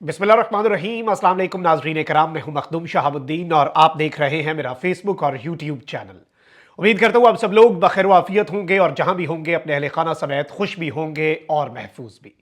बिस्मिल्लाहिर्रहमानिर्रहीम। अस्सलाम वालेकुम नाज़रीन कराम, मैं हूं मखदूम शहाबुद्दीन और आप देख रहे हैं मेरा फेसबुक और यूट्यूब चैनल। उम्मीद करता हूं आप सब लोग बखैर वाफियत होंगे और जहां भी होंगे अपने अहले खाना समेत खुश भी होंगे और महफूज भी।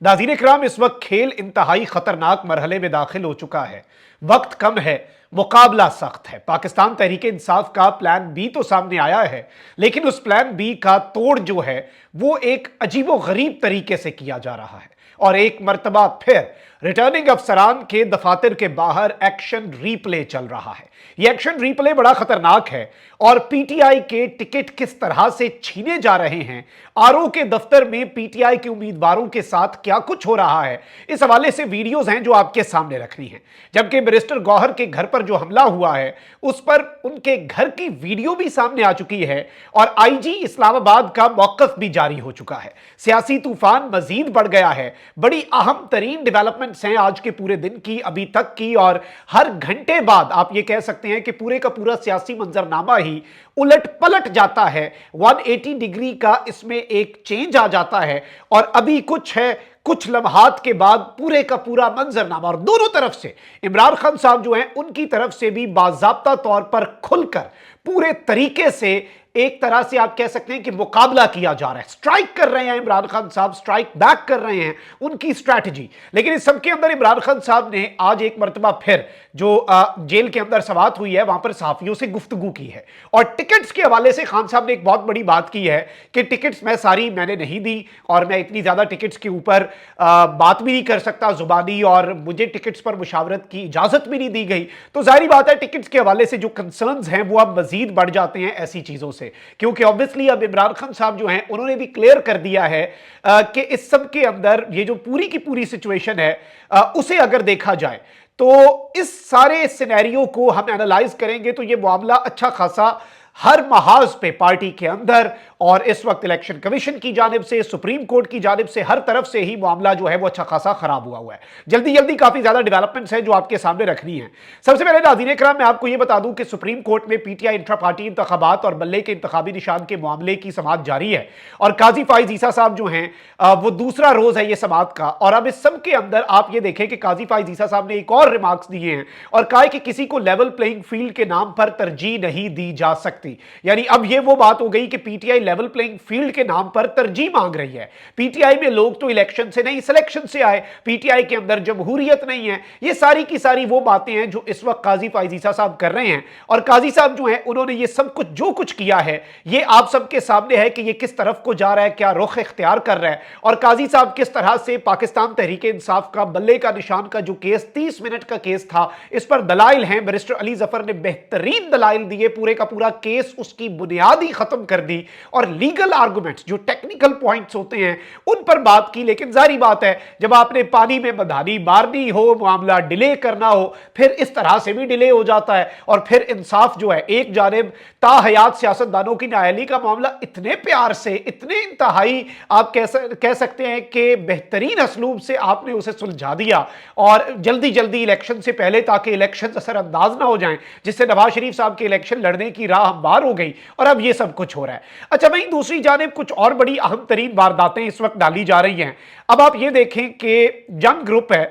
नाज़रीन कराम, इस वक्त खेल इंतहाई खतरनाक मरहले में दाखिल हो चुका है। वक्त कम है, मुकाबला सख्त है। पाकिस्तान तहरीक इंसाफ का प्लान बी तो सामने आया है, लेकिन उस प्लान बी का तोड़ जो है वो एक अजीबो गरीब तरीके से किया जा रहा है और एक मर्तबा फिर रिटर्निंग अफसरान के दफातर के बाहर एक्शन रीप्ले चल रहा है। यह एक्शन रीप्ले बड़ा खतरनाक है और पीटीआई के टिकट किस तरह से छीने जा रहे हैं, आरओ के दफ्तर में पीटीआई के उम्मीदवारों के साथ क्या कुछ हो रहा है, इस हवाले से वीडियोज हैं जो आपके सामने रखनी है। जबकि बैरिस्टर गौहर के घर पर जो हमला हुआ है उस पर उनके घर की वीडियो भी सामने आ चुकी है और आईजी इस्लामाबाद का मौकफ भी जारी हो चुका है। सियासी तूफान मजीद बढ़ गया है। बड़ी अहम तरीन डेवलपमेंट्स हैं आज के पूरे दिन की, अभी तक की, और हर घंटे बाद आप ये कह सकते हैं कि पूरे का पूरा सियासी मंजरनामा ही उलट पलट जाता है। 180 डिग्री का इसमें एक चेंज आ जाता है और अभी कुछ है, कुछ लम्हात के बाद पूरे का पूरा मंजरनामा, और दोनों तरफ से इमरान खान साहब जो हैं उनकी तरफ से भी बाज़ाब्ता तौर पर खुलकर पूरे तरीके से एक तरह से आप कह सकते हैं कि मुकाबला किया जा रहा है। स्ट्राइक कर रहे हैं इमरान खान साहब, स्ट्राइक बैक कर रहे हैं, उनकी स्ट्रैटेजी। लेकिन इस सबके अंदर इमरान खान साहब ने आज एक मर्तबा फिर जो जेल के अंदर समाअत हुई है वहां पर सहाफियों से गुफ्तगू की है और टिकट्स के हवाले से खान साहब ने एक बहुत बड़ी बात की है कि टिकट्स मैंने नहीं दी और मैं इतनी ज्यादा टिकट्स के ऊपर बात भी नहीं कर सकता जुबानी, और मुझे टिकट्स पर मुशावरत की इजाजत भी नहीं दी गई। तो जाहिर बात है टिकट्स के हवाले से जो कंसर्न्स हैं वो अब मजीद बढ़ जाते हैं ऐसी चीजों से, क्योंकि ऑब्वियसली अब इमरान खान साहब जो हैं उन्होंने भी क्लियर कर दिया है कि इस सब के अंदर ये जो पूरी की पूरी सिचुएशन है उसे अगर देखा जाए तो इस सारे सिनेरियो को हम एनालाइज करेंगे तो ये मामला अच्छा खासा हर महाज पे पार्टी के अंदर और इस वक्त इलेक्शन कमीशन की जानिब से, सुप्रीम कोर्ट की जानिब से, हर तरफ से ही मामला जो है वो अच्छा खासा खराब हुआ है। जल्दी जल्दी काफी ज्यादा डेवलपमेंट्स हैं जो आपके सामने रखनी है। सबसे पहले नाज़रीन इकराम मैं आपको ये बता दूं कि सुप्रीम कोर्ट में पीटीआई इंट्रा पार्टी इंतखाबात और बल्ले के इंतखाबी निशान के मामले की समाअत जारी है और काजी फाइज ईसा साहब जो हैं वो दूसरा रोज है ये समाअत का। और अब इस सब के अंदर आप ये देखें कि काजी फाइज ईसा साहब ने एक और रिमार्क्स दिए हैं और कहा कि किसी को लेवल प्लेइंग फील्ड के नाम पर तरजीह नहीं दी जा सकती। यानी अब ये वो बात हो गई कि पीटीआई लेवल प्लेइंग फील्ड के नाम पर तरजीह मांग रही है। पीटीआई में लोग तो इलेक्शन से नहीं सिलेक्शन से आए, पीटीआई के अंदर जमहूरियत नहीं है। ये सारी की सारी वो बातें हैं जो इस वक्त काजी फाइज ईसा साहब कर रहे हैं और काजी साहब जो हैं उन्होंने ये सब कुछ जो कुछ किया है ये आप सबके सामने है कि ये किस तरफ को जा रहा है, क्या रुख इख्तियार कर रहा है और काजी साहब किस तरह से पाकिस्तान तहरीक इंसाफ का बल्ले का निशान का जो केस 30 मिनट का केस था इस पर दलाइल हैं। बैरिस्टर अली जफर ने बेहतरीन दलाइल दिए, पूरे का पूरा केस उसकी बुनियाद ही खत्म कर दी और लीगल आर्गुमेंट्स जो टेक्निकल पॉइंट्स होते हैं उन पर बात की। लेकिन जारी बात है जब आपने पानी में मधानी मारनी हो, मामला डिले करना हो, फिर इस तरह से भी डिले हो जाता है और फिर इंसाफ जो है एक जानिब ताहयात सियासतदानों की नाअहली का मामला इतने प्यार से, इतने इंतहाई आप कह सकते हैं कि बेहतरीन असलूब से आपने उसे सुलझा दिया और जल्दी जल्दी इलेक्शन से पहले, ताकि इलेक्शन असरअंदाज ना हो जाएं, जिससे नवाज शरीफ साहब के इलेक्शन लड़ने की राह हमवार हो गई और अब ये सब कुछ हो रहा है। अच्छा, वहीं दूसरी जानिब कुछ और बड़ी अहम तरीन वारदातें इस वक्त डाली जा रही हैं। अब आप ये देखें कि जंग ग्रुप है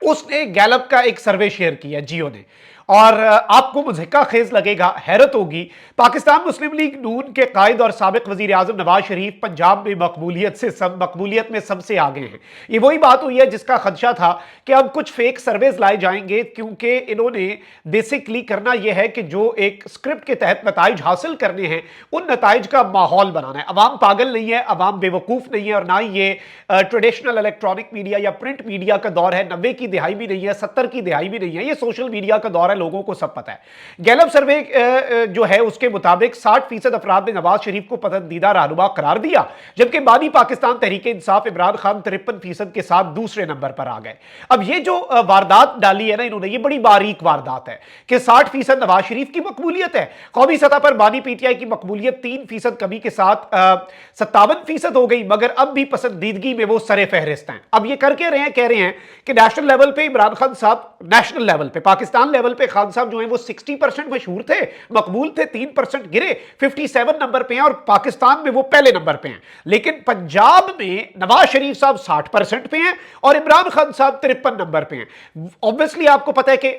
उसने गैलप का एक सर्वे शेयर किया जियो ने, और आपको मुझक्का खेज लगेगा, हैरत होगी। पाकिस्तान मुस्लिम लीग नून के कायद और साबिक वजीर आजम नवाज शरीफ पंजाब में मकबूलियत में सबसे आगे हैं। ये वही बात हुई है जिसका खदशा था कि अब कुछ फेक सर्वेज लाए जाएंगे, क्योंकि इन्होंने बेसिकली करना यह है कि जो एक स्क्रिप्ट के तहत नताइज हासिल करने हैं उन नताइज का माहौल बनाना है। अवाम पागल नहीं है, अवाम बेवकूफ नहीं है और ना ही ये ट्रेडिशनल इलेक्ट्रॉनिक मीडिया या प्रिंट मीडिया का दौर है, 90 की दिहाई भी नहीं है, 70 की दिहाई भी नहीं है, ये सोशल मीडिया का दौर है, लोगों को सब पता है। गैलप सर्वे जो है उसके मुताबिक 60% अफराद ने नवाज शरीफ को पसंदीदा रहनुमा करार दिया, जबकि बानी पाकिस्तान तहरीक इंसाफ इमरान खान 53% के साथ दूसरे नंबर पर आ गए। अब ये जो वारदात डाली है ना इन्होंने, ये बड़ी बारीक वारदात है कि 60% नवाज शरीफ की मकबूलियत है। कौमी सतह पर बानी पीटीआई की मकबूलियत 3% कमी के साथ 57% हो गई, मगर अब भी पसंदीदगी में वो सरे फहरिस्त हैं। अब ये करके रहे हैं, कह रहे हैं कि नेशनल लेवल पे इमरान खान साहब, नेशनल लेवल पे, पाकिस्तान लेवल पे खान साहब जो हैं वो 60% मशहूर थे, मकबूल थे, 3% गिरे, 57 नंबर पे हैं और पाकिस्तान में वो पहले नंबर पे हैं। लेकिन पंजाब में नवाज शरीफ साहब 60% पे हैं और इमरान खान साहब 53 नंबर पे हैं। ऑब्वियसली आपको पता है कि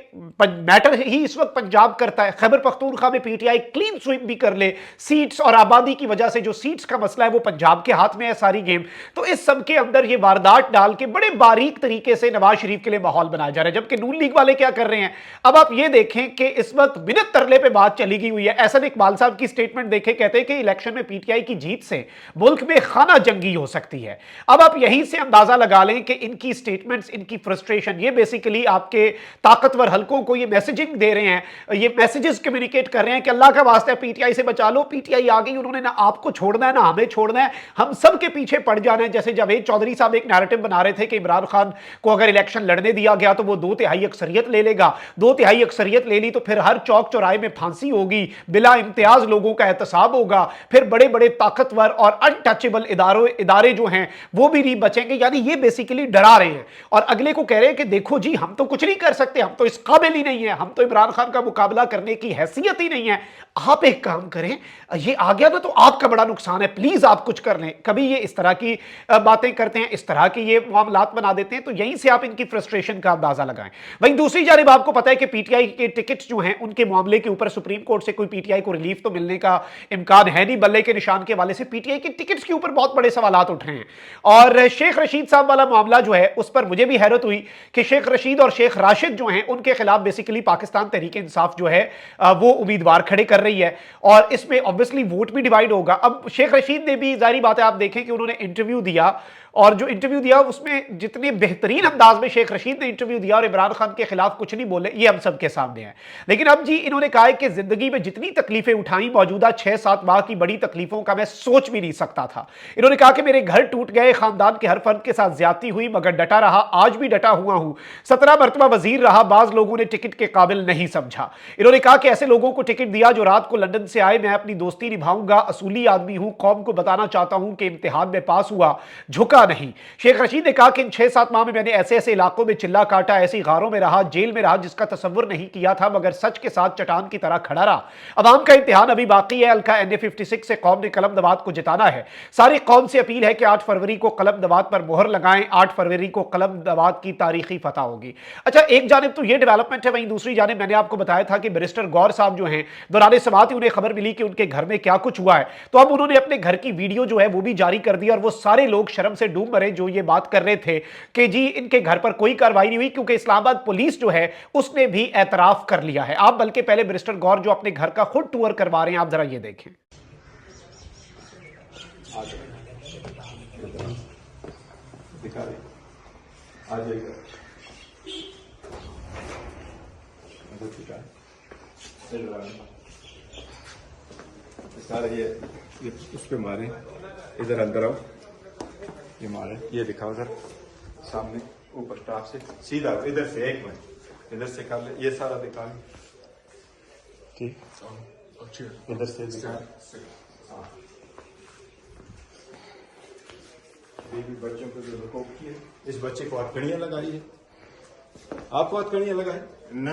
मैटर ही इस वक्त पंजाब करता है। खैबर पख्तूनख्वा में पीटीआई क्लीन स्वीप भी कर ले, सीट्स और आबादी की वजह से जो सीट्स का मसला है वो पंजाब के हाथ में है सारी गेम। तो इस सब के अंदर ये वारदात डाल के बड़े बारीक तरीके से नवाज शरीफ के लिए माहौल बनाया जा रहा है। जबकि नून लीग वाले क्या कर रहे हैं, अब आप ये देखें कि इस वक्त मिनट तरले पे बात चली गई हुई है। एहसन इकबाल साहब की स्टेटमेंट देखें, कहते हैं कि इलेक्शन में पीटीआई की जीत से मुल्क में खाना जंगी हो सकती है। अब आप यहीं से अंदाजा लगा लें कि इनकी स्टेटमेंट्स, इनकी फ्रस्ट्रेशन, ये बेसिकली आपके ताकतवर हलकों को ये मैसेजिंग दे रहे हैं, ये मैसेजेस कम्युनिकेट कर रहे हैं कि अल्लाह का वास्ता है पीटीआई से बचा लो, पीटीआई आ गई, उन्होंने ना आपको छोड़ना है ना हमें छोड़ना है, हम सब के पीछे पड़ जाना है। जैसे जावेद चौधरी साहब एक नैरेटिव बना रहे थे कि इमरान खान को अगर इलेक्शन लड़ने दिया गया तो वो 2/3 अक्सरियत ले लेगा, 2/3 अक्सरियत ले ली तो फिर हर चौक चौराहे में फांसी होगी, बिला इम्तियाज लोगों का एहतसाब होगा, फिर बड़े बड़े ताकतवर और अनटचेबल इदारे जो हैं वो भी नहीं बचेंगे। यानी ये बेसिकली डरा रहे हैं और अगले को कह रहे हैं कि देखो जी हम तो कुछ नहीं कर सकते, हम तो इस काबिल ही नहीं है, हम तो इमरान खान का मुकाबला करने की हैसियत ही नहीं है। आप एक काम करें, ये आ गया ना तो आपका बड़ा नुकसान है, प्लीज आप कुछ कर लें। कभी ये इस तरह की बातें करते हैं, इस तरह की ये मामलात बना देते हैं, तो यहीं से आप इनकी फ्रस्ट्रेशन का अंदाजा लगाएं। वहीं दूसरी जानिब आपको पता है कि पीटीआई के टिकट जो हैं उनके मामले के ऊपर सुप्रीम कोर्ट से कोई पीटीआई को रिलीफ तो मिलने का इम्कान है नहीं। बल्ले के निशान के वाले से पीटीआई के टिकट्स के ऊपर बहुत बड़े सवालात उठ रहे हैं। और शेख रशीद साहब वाला मामला जो है उस पर मुझे भी हैरत हुई कि शेख रशीद और शेख राशिद जो हैं उनके खिलाफ बेसिकली पाकिस्तान तहरीक इंसाफ जो है वो उम्मीदवार खड़े कर रही है और इसमें ऑब्वियसली वोट भी डिवाइड होगा। अब शेख रशीद ने भी, जाहिर बात है, आप देखें कि उन्होंने इंटरव्यू दिया और जो इंटरव्यू दिया उसमें जितने बेहतरीन अंदाज में शेख रशीद ने इंटरव्यू दिया और इमरान खान के खिलाफ कुछ नहीं बोले, ये हम सबके सामने है। लेकिन अब जी इन्होंने कहा है कि जिंदगी में जितनी तकलीफें उठाई, मौजूदा 6-7 माह की बड़ी तकलीफों का मैं सोच भी नहीं सकता था। इन्होंने कहा कि मेरे घर टूट गए, खानदान के हर फर्द के साथ ज्यादती हुई, मगर डटा रहा, आज भी डटा हुआ हूं। 17 मरतबा वजीर रहा, बाज लोगों ने टिकट के काबिल नहीं समझा। इन्होंने कहा कि ऐसे लोगों को टिकट दिया जो रात को लंदन से आए, मैं अपनी दोस्ती निभाऊंगा, असूली आदमी हूं, कौम को बताना चाहता हूं कि इम्तिहान में पास हुआ, झुका नहीं। शेख रशीद ने कहा कि इन 6-7 माह में मैंने ऐसे ऐसे इलाकों में चिल्ला काटा, ऐसी गारों में रहा, जेल में रहा जिसका तसव्वुर नहीं किया था, मगर सच के साथ चट्टान की तरह खड़ा रहा। अवाम का इम्तिहान अभी बाकी है। हल्का NA56 से कौम ने कलम दवात को जिताना है। सारी कौम से अपील है कि 8 फरवरी को कलम दवात पर मोहर लगाएं। 8 फरवरी को कलम दवात की तारीखी फतह होगी। अच्छा, एक जानिब तो ये डेवलपमेंट है, वहीं दूसरी जानिब मैंने आपको बताया था कि बैरिस्टर गौर साहब जो हैं, दौरान समाअत उन्हें खबर मिली कि उनके घर में क्या कुछ हुआ है, तो अब उन्होंने अपने घर की वीडियो जो है वो भी जारी कर दी और वो सारे लोग शर्म से डूब मरे जो ये बात कर रहे थे कि जी इनके घर पर कोई कार्रवाई नहीं हुई, क्योंकि इस्लामाबाद पुलिस जो है उसने भी एतराफ कर लिया है। आप बल्कि पहले बैरिस्टर गौर जो अपने घर का खुद टूर करवा रहे हैं, आप जरा ये देखें। दिखा रहे आ जाएगा सारे ये उस पे मारे, इधर अंदर आओ, ये मारे, ये दिखाओ सर सामने ऊपर स्टाफ से सीधा इधर से, एक मिनट इधर से कर ले, ये सारा दिखा ले, ठीक, इधर से दिखा। ये भी बच्चों को जो रुको किए, इस बच्चे को हथकड़ियां लगाई है, आपको हथकड़ियां लगाई ना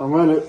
अमल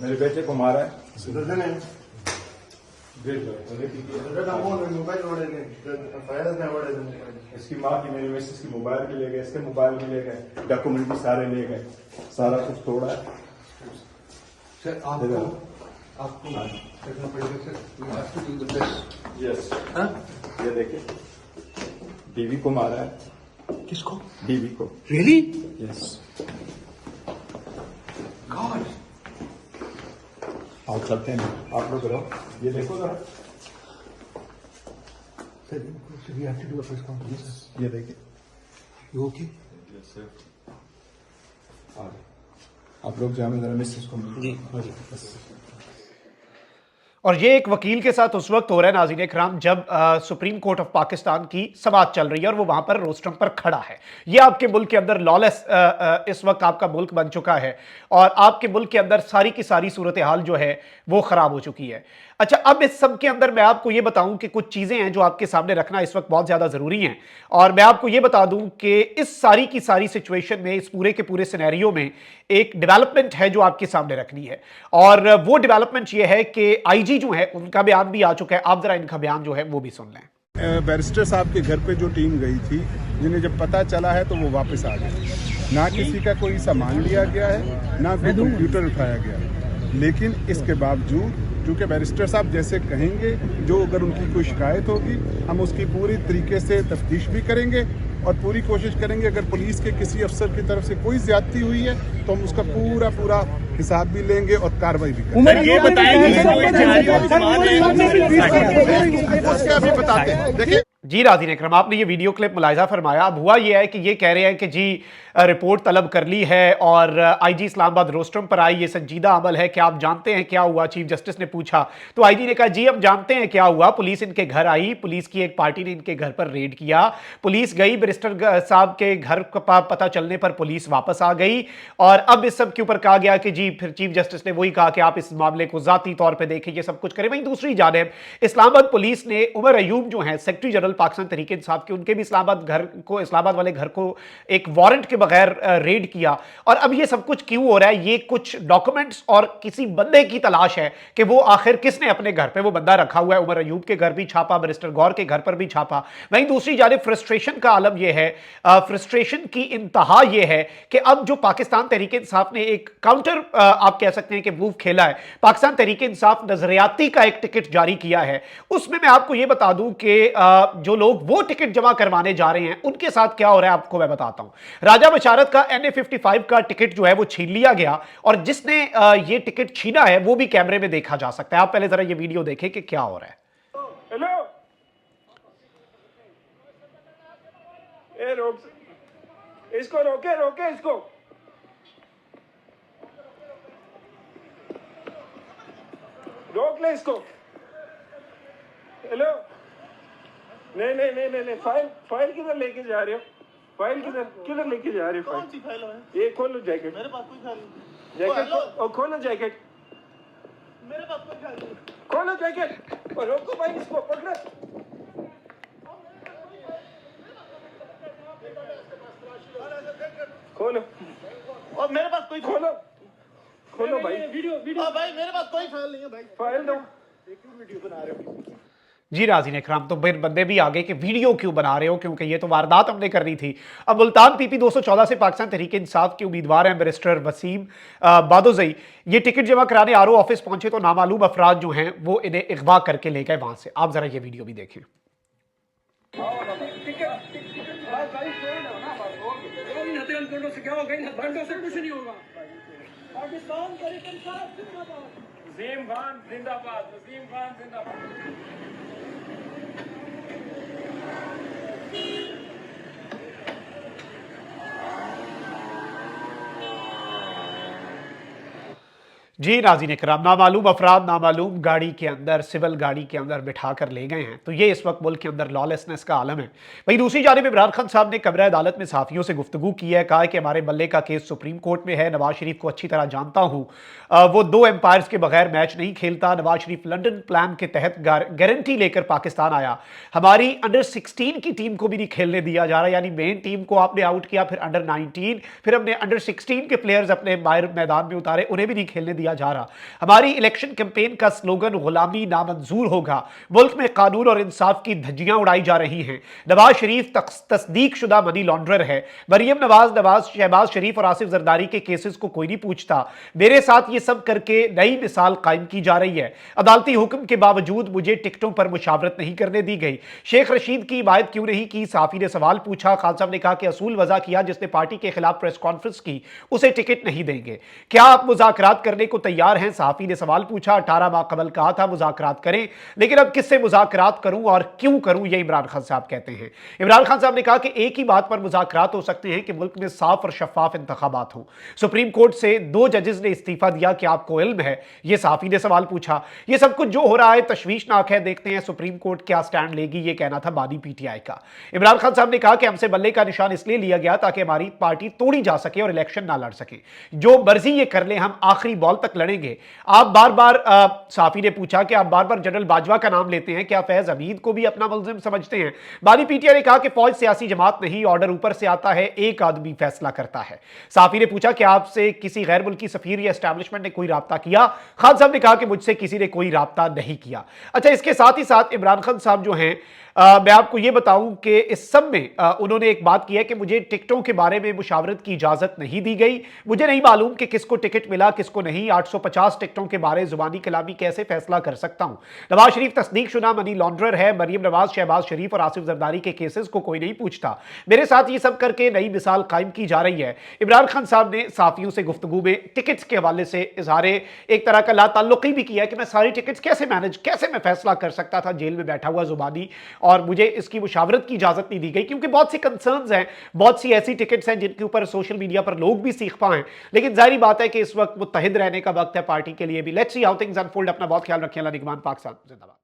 मेरे बेटे को मारा है, इसकी माँ की, मेरी मिसेस की मोबाइल भी ले गए, इसके मोबाइल भी ले गए, डॉक्यूमेंट भी सारे ले गए, सारा कुछ तोड़ा है। सर आपको करना पड़ेगा सर, यस, ये देखिए बीवी को मारा है। किसको? बीवी को। रियली? यस। गॉड, आओ चलते हैं, आप लोग रहो, ये देखो जरा, sir we have to do a press conference. ये देखिए, यू ओके? आप लोग जाए, जरा मिसेस को जी बस। और ये एक वकील के साथ उस वक्त हो रहा है नाज़रीन इकराम जब सुप्रीम कोर्ट ऑफ पाकिस्तान की समाअत चल रही है और वो वहां पर रोस्टरम पर खड़ा है। ये आपके मुल्क के अंदर लॉलेस इस वक्त आपका मुल्क बन चुका है और आपके मुल्क के अंदर सारी की सारी सूरत हाल जो है वो खराब हो चुकी है। अच्छा, अब इस सब के अंदर मैं आपको ये बताऊं कि कुछ चीजें हैं जो आपके सामने रखना इस वक्त बहुत ज्यादा जरूरी हैं और मैं आपको ये बता दूं कि इस सारी की सारी सिचुएशन में, इस पूरे के पूरे सिनेरियो में एक डेवलपमेंट है जो आपके सामने रखनी है और वो डेवलपमेंट ये है कि आईजी जो है उनका बयान भी आ चुका है। आप जरा इनका बयान जो है वो भी सुन लें। बैरिस्टर साहब के घर पे जो टीम गई थी, जिन्हें जब पता चला है तो वो वापस आ गए। ना किसी का कोई सामान लिया गया है, ना कोई कंप्यूटर उठाया गया है। लेकिन इसके बावजूद चूँकि बैरिस्टर साहब जैसे कहेंगे, जो अगर उनकी कोई शिकायत होगी हम उसकी पूरी तरीके से तफ्तीश भी करेंगे और पूरी कोशिश करेंगे। अगर पुलिस के किसी अफसर की तरफ से कोई ज्यादती हुई है तो हम उसका पूरा हिसाब भी लेंगे और कार्रवाई भी करेंगे। ये बताते हैं, देखिए जी नाज़रीन इकराम, आपने ये वीडियो क्लिप मुलाहिजा फरमाया। अब हुआ ये है कि ये कह रहे हैं कि जी रिपोर्ट तलब कर ली है और आईजी इस्लामाबाद रोस्टरम पर आई, ये संजीदा अमल है, क्या आप जानते हैं क्या हुआ? चीफ जस्टिस ने पूछा तो आईजी ने कहा जी हम जानते हैं क्या हुआ। पुलिस इनके घर आई, पुलिस की एक पार्टी ने इनके घर पर रेड किया, पुलिस गई, बैरिस्टर साहब के घर का पता चलने पर पुलिस वापस आ गई और अब इस सब के ऊपर कहा गया कि जी फिर चीफ जस्टिस ने वही कहा कि आप इस मामले को जाती तौर पर देखें, ये सब कुछ करें। वहीं दूसरी जानिब इस्लामाबाद पुलिस ने उमर अयूब जो है सेक्रेटरी जनरल पाकिस्तान तहरीक इंसाफ के, उनके भी इस्लामाबाद वाले घर को एक वारंट के बगैर रेड किया। और अब ये सब कुछ क्यों हो रहा है? ये कुछ डॉक्यूमेंट्स और किसी बंदे की तलाश है कि वो आखिर किसने अपने घर पे वो बंदा रखा हुआ है। उमर अयूब के घर भी छापा, बैरिस्टर गौर के घर पर भी छापा। वहीं दूसरी जानिब फ्रस्ट्रेशन का आलम यह है, फ्रस्ट्रेशन की इंतहा यह है कि अब जो पाकिस्तान तहरीक इंसाफ ने एक काउंटर आप कह सकते हैं कि मूव खेला है, पाकिस्तान तहरीक इंसाफ नजरियाती का एक टिकट जारी किया है। उसमें मैं आपको यह बता दूं कि जो लोग वो टिकट जमा करवाने जा रहे हैं उनके साथ क्या हो रहा है आपको मैं बताता हूं। राजा बशारत का NA-55 का टिकट जो है वो छीन लिया गया और जिसने ये टिकट छीना है वो भी कैमरे में देखा जा सकता है। आप पहले जरा ये वीडियो देखें कि क्या हो रहा है। हेलो, रोक इसको, रोके इसको। रोक ले इसको। हेलो, नहीं, फाइल किधर लेके जा रहे हो? फाइल किधर लेके जा रहे हो? कौन सी फाइल है? ये खोलो जैकेट। मेरे पास कोई फाइल नहीं। जैकेट और खोलो जैकेट। मेरे पास कोई फाइल नहीं। खोलो जैकेट और रोको भाई, इसको पकड़ो। खोलो और मेरे पास कोई खोलो भाई। वीडियो भाई, मेरे पास कोई फाइल नहीं है भाई। फाइल दो। वीडियो बना रहे हो? जी नाज़रीन इकराम, तो फिर बंदे भी आगे कि वीडियो क्यों बना रहे हो, क्योंकि ये तो वारदात हमने करनी थी। अब मुल्तान PP 214 से पाकिस्तान तहरीक इंसाफ के उम्मीदवार हैं बैरिस्टर वसीम बादोजई, ये टिकट जमा कराने RO ऑफिस पहुंचे तो नामालूम अफराद जो हैं वो इन्हें अगवा करके ले गए वहां से। आप जरा ये वीडियो भी देखें। वसीम खान जिंदाबाद, वसीम खान जिंदाबाद। जी नाज़रीन इकराम, नामालूम अफराद नामालूम गाड़ी के अंदर, सिविल गाड़ी के अंदर बिठा कर ले गए हैं। तो ये इस वक्त मुल्क के अंदर लॉलेसनेस का आलम है। वहीं दूसरी जानिब इमरान खान साहब ने कमरा अदालत में सहाफ़ियों से गुफ्तगू की है, कहा कि हमारे बल्ले का केस सुप्रीम कोर्ट में है, नवाज शरीफ को अच्छी तरह जानता हूँ, वो 2 एम्पायर्स के बगैर मैच नहीं खेलता। नवाज शरीफ लंदन प्लान के तहत गारंटी लेकर पाकिस्तान आया, हमारी अंडर 16 की टीम को भी नहीं खेलने दिया जा रहा, यानी मेन टीम को आपने आउट किया, फिर अंडर 19, फिर हमने अंडर 16 के प्लेयर्स अपने बाहर मैदान में उतारे, उन्हें भी नहीं खेलने दिया जा रहा। हमारी इलेक्शन कैंपेन का स्लोगन गुलामी नामंजूर होगा, मुल्क में कानून और इंसाफ की धज्जियां उड़ाई जा रही हैं। नवाज शरीफ तस्दीक शुदा मनी लॉन्ड्रर है। मरियम नवाज, शहबाज शरीफ और आसिफ जरदारी के केसेस को कोई नहीं पूछता। मेरे साथ ये सब करके नई मिसाल कायम की जा रही है। अदालती हुक्म के बावजूद मुझे टिकटों पर मुशावरत नहीं करने दी गई। शेख रशीद की हिमायत क्यों नहीं की? साफी ने सवाल पूछा। खान साहब ने कहा कि असूल वजह किया, जिसने पार्टी के खिलाफ प्रेस कॉन्फ्रेंस की उसे टिकट नहीं देंगे। क्या आप मुज़ाकरात करने को को तैयार हैं। सहाफी ने सवाल पूछा, 18 माह कबल कहा था मुज़ाकरात करें, लेकिन अब किससे मुज़ाकरात करूं और क्यों करूं, ये इमरान खान साहब कहते हैं। इमरान खान साहब ने कहा कि एक ही बात पर मुज़ाकरात हो सकते हैं कि मुल्क में साफ और शफाफ इंतखाबात हों। सुप्रीम कोर्ट से 2 जजेस ने इस्तीफा दिया, कि आपको इल्म है, ये सहाफी ने सवाल पूछा। ये सब कुछ जो हो रहा है तशवीशनाक है, देखते हैं सुप्रीम कोर्ट क्या स्टैंड लेगी, ये कहना था बानी पीटीआई का। इमरान खान साहब ने कहा कि हमसे बल्ले का निशान इसलिए लिया गया ताकि हमारी पार्टी तोड़ी जा सके और इलेक्शन ना लड़ सके। जो मर्जी ये कर ले, हम आखिरी बॉल तक लड़ेंगे। आप बार बार सहाफी ने पूछा कि आप बार बार जनरल बाजवा का नाम लेते हैं, क्या फैज हमीद को भी अपना मुल्जिम समझते हैं? बानी पीटीआई ने कहा कि फौज सियासी जमात नहीं, ऑर्डर ऊपर से आता है, एक आदमी फैसला करता है। सहाफी ने पूछा कि आपसे किसी गैर मुल्की सफीर या एस्टैब्लिशमेंट ने कोई राब्ता किया? खान साहब ने कहा कि मुझसे किसी ने कोई राब्ता नहीं किया। अच्छा, इसके साथ ही साथ इमरान खान साहब जो हैं, मैं आपको यह बताऊं कि इस सब में उन्होंने एक बात की है कि मुझे टिकटों के बारे में मुशावरत की इजाजत नहीं दी गई। मुझे नहीं मालूम कि किसको टिकट मिला किसको नहीं। 850 टिकटों के बारे जुबानी कलामी कैसे फैसला कर सकता हूं? नवाज शरीफ तस्दीक शुदा मनी लॉन्ड्रर है। मरीम नवाज, शहबाज शरीफ और आसिफ जरदारी के केसेस को कोई नहीं पूछता। मेरे साथ ये सब करके नई मिसाल कायम की जा रही है। इमरान खान साहब ने सहाफियों से गुफ्तगू में टिकट्स के हवाले से इजहार एक तरह का लाताल्लुकी भी किया कि मैं सारी टिकट्स कैसे मैनेज, कैसे मैं फैसला कर सकता था जेल में बैठा हुआ जुबानी, और मुझे इसकी मुशावरत की इजाजत नहीं दी गई, क्योंकि बहुत सी कंसर्न्स हैं, बहुत सी ऐसी टिकट्स हैं जिनके ऊपर सोशल मीडिया पर लोग भी सीख पाएं। लेकिन जाहिर बात है कि इस वक्त मुत्तहिद रहने का वक्त है पार्टी के लिए भी। Let's see how things unfold. अपना बहुत ख्याल रखिए। अल्लाह निगहबान। पाकिस्तान जिंदाबाद।